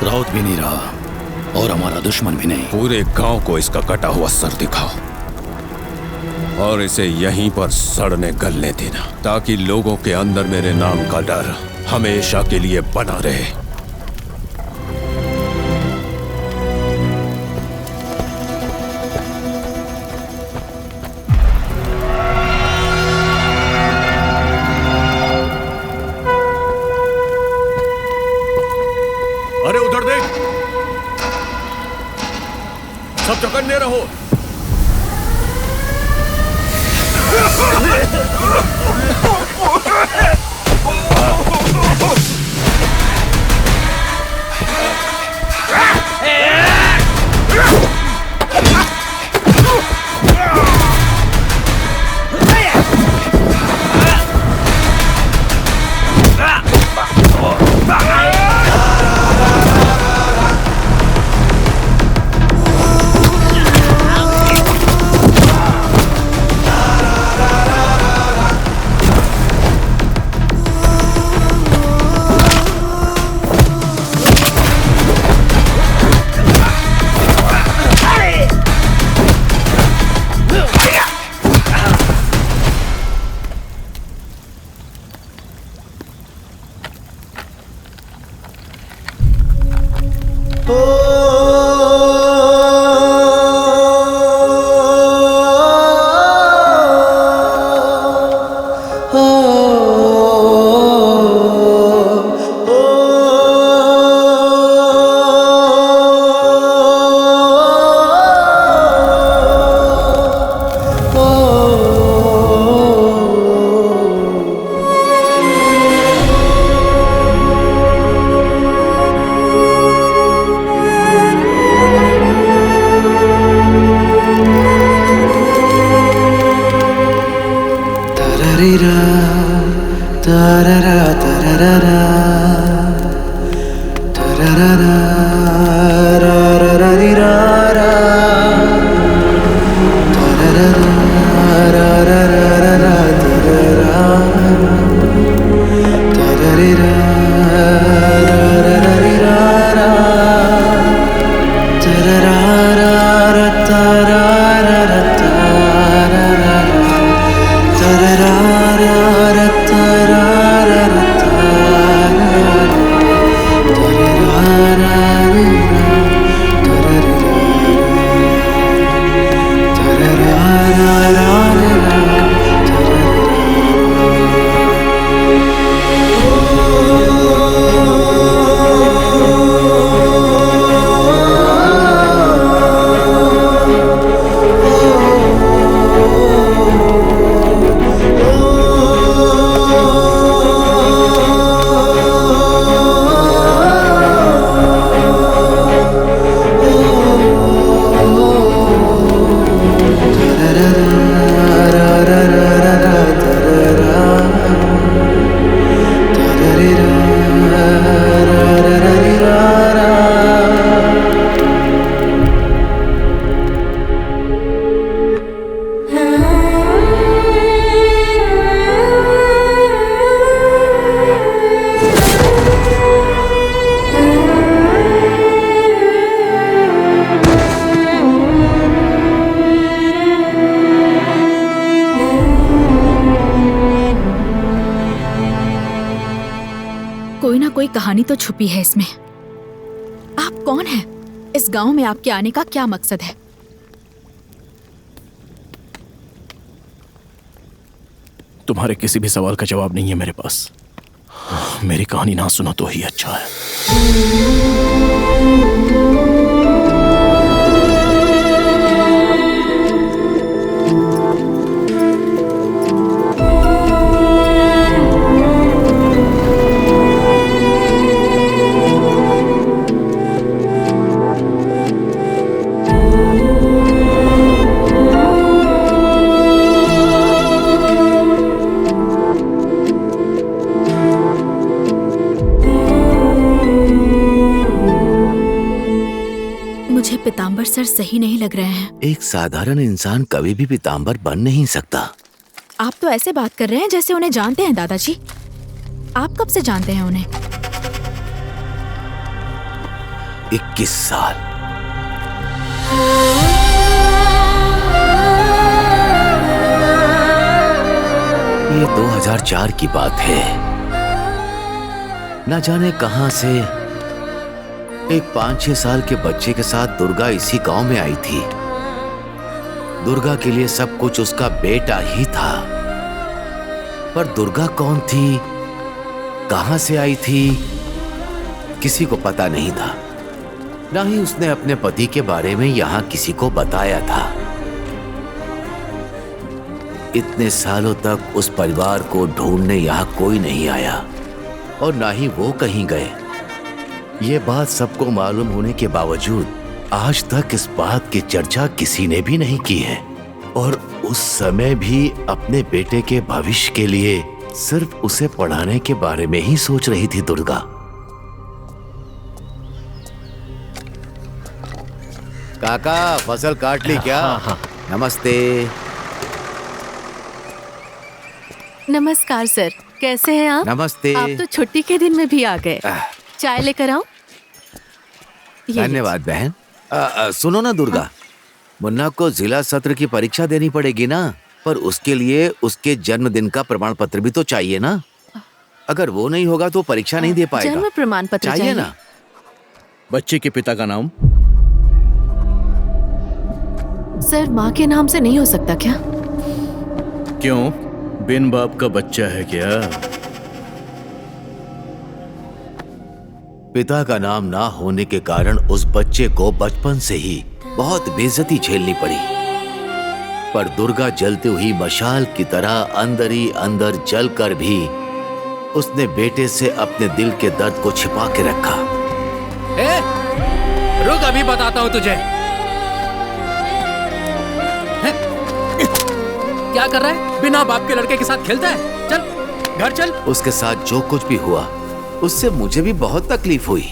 राउत भी नहीं रहा और हमारा दुश्मन भी नहीं। पूरे गांव को इसका कटा हुआ सर दिखाओ और इसे यहीं पर सड़ने गलने देना, ताकि लोगों के अंदर मेरे नाम का डर हमेशा के लिए बना रहे। अरे उधर देख, सब चौकन्ने रहो। कोई ना कोई कहानी तो छुपी है इसमें। आप कौन हैं? इस गांव में आपके आने का क्या मकसद है? तुम्हारे किसी भी सवाल का जवाब नहीं है मेरे पास। मेरी कहानी ना सुनो तो ही अच्छा है। पीताम्बर सर सही नहीं लग रहे हैं। एक साधारण इंसान कभी भी पीताम्बर बन नहीं सकता। आप तो ऐसे बात कर रहे हैं जैसे उन्हें जानते हैं दादाजी। आप कब से जानते हैं उन्हें? 21 साल। ये 2004 की बात है। न जाने कहां से एक 5-6 साल के बच्चे के साथ दुर्गा इसी गांव में आई थी। दुर्गा के लिए सब कुछ उसका बेटा ही था, पर दुर्गा कौन थी, कहां से आई थी, किसी को पता नहीं था। ना ही उसने अपने पति के बारे में यहां किसी को बताया था। इतने सालों तक उस परिवार को ढूंढने यहां कोई नहीं आया और ना ही वो कहीं गए। ये बात सबको मालूम होने के बावजूद आज तक इस बात की चर्चा किसी ने भी नहीं की है। और उस समय भी अपने बेटे के भविष्य के लिए सिर्फ उसे पढ़ाने के बारे में ही सोच रही थी दुर्गा। काका, फसल काट ली क्या? नमस्ते। नमस्कार सर, कैसे हैं आप? नमस्ते। आप तो छुट्टी के दिन में भी आ गए। चाय लेकर आऊं? धन्यवाद बहन। सुनो ना दुर्गा, मुन्ना को जिला सत्र की परीक्षा देनी पड़ेगी ना, पर उसके लिए उसके जन्मदिन का प्रमाण पत्र भी तो चाहिए ना। अगर वो नहीं होगा तो परीक्षा नहीं दे पाएगा। जन्म प्रमाण पत्र चाहिए ना। बच्चे के पिता का नाम? सर, माँ के नाम से नहीं हो सकता क्या? क्यों, बिन बाप का बच्चा है क्या? पिता का नाम ना होने के कारण उस बच्चे को बचपन से ही बहुत बेइज्जती झेलनी पड़ी। पर दुर्गा जलती हुई मशाल की तरह अंदर ही अंदर जलकर भी उसने बेटे से अपने दिल के दर्द को छिपा के रखा। रुक, अभी बताता हूँ तुझे। क्या कर रहा है? बिना बाप के लड़के के साथ खेलता है? चल घर चल। उसके साथ जो कुछ भी हुआ उससे मुझे भी बहुत तकलीफ हुई,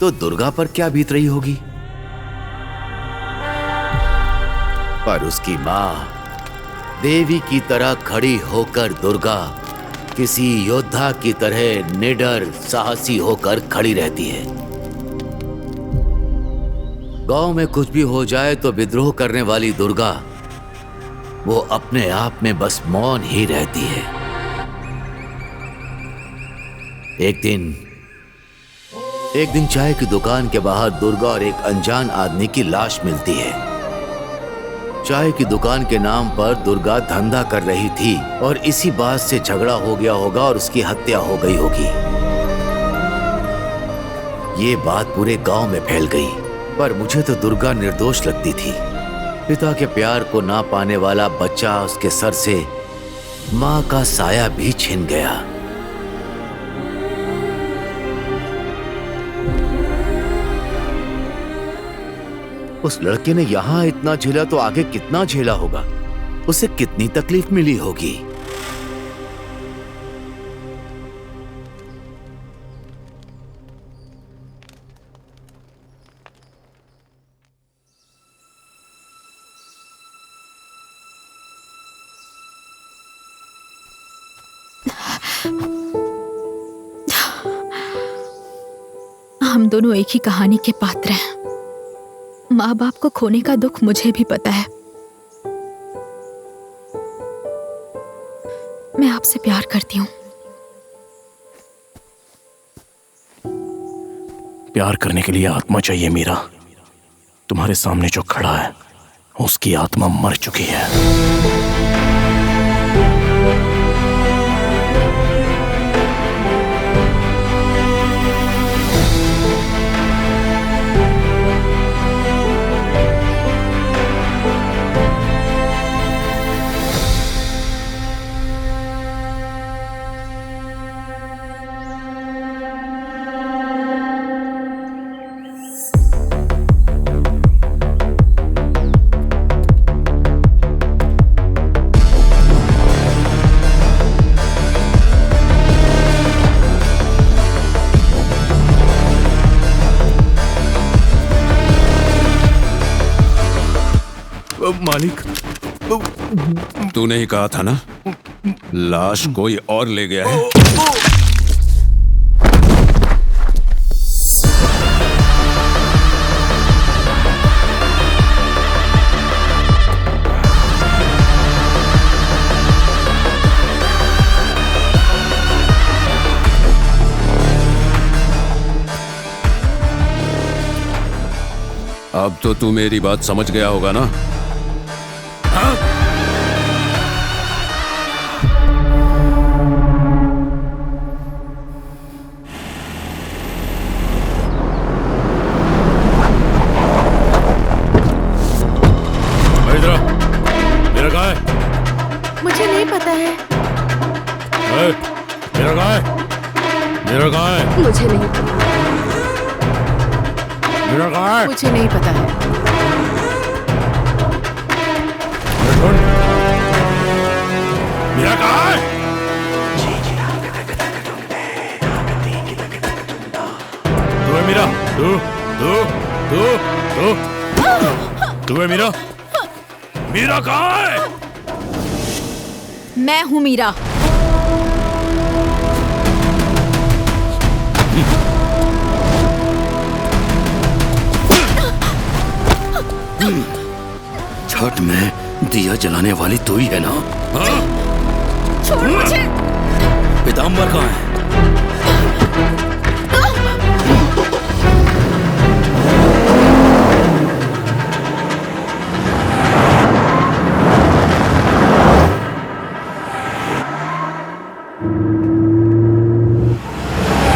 तो दुर्गा पर क्या बीत रही होगी। पर उसकी माँ देवी की तरह खड़ी होकर दुर्गा किसी योद्धा की तरह निडर साहसी होकर खड़ी रहती है। गांव में कुछ भी हो जाए तो विद्रोह करने वाली दुर्गा वो अपने आप में बस मौन ही रहती है। एक दिन चाय की दुकान के बाहर दुर्गा और एक अनजान आदमी की लाश मिलती है। चाय की दुकान के नाम पर दुर्गा धंधा कर रही थी और इसी बात से झगड़ा हो गया होगा और उसकी हत्या हो गई होगी। ये बात पूरे गांव में फैल गई, पर मुझे तो दुर्गा निर्दोष लगती थी। पिता के प्यार को ना पाने वाला बच्चा, उसके सर से मां का साया भी छिन गया। उस लड़के ने यहां इतना झेला तो आगे कितना झेला होगा, उसे कितनी तकलीफ मिली होगी। हम दोनों एक ही कहानी के पात्र हैं। माँ बाप को खोने का दुख मुझे भी पता है। मैं आपसे प्यार करती हूँ। प्यार करने के लिए आत्मा चाहिए मीरा। तुम्हारे सामने जो खड़ा है उसकी आत्मा मर चुकी है। मालिक, तूने ही कहा था ना लाश कोई और ले गया है। अब तो तू मेरी बात समझ गया होगा ना? हाँ? महेंद्र, मेरा कहाँ है? मुझे नहीं पता है। मेरा कहाँ है? मेरा कहाँ है? मुझे नहीं पता। मेरा कहाँ है? मुझे नहीं पता है। मेरा कहाँ है? तू है मीरा? तू है मीरा? मीरा कहाँ है? मैं हूँ मीरा। छठ में दिया जलाने वाली तू ही है ना? छोड़ मुझे। पीताम्बर कहाँ है?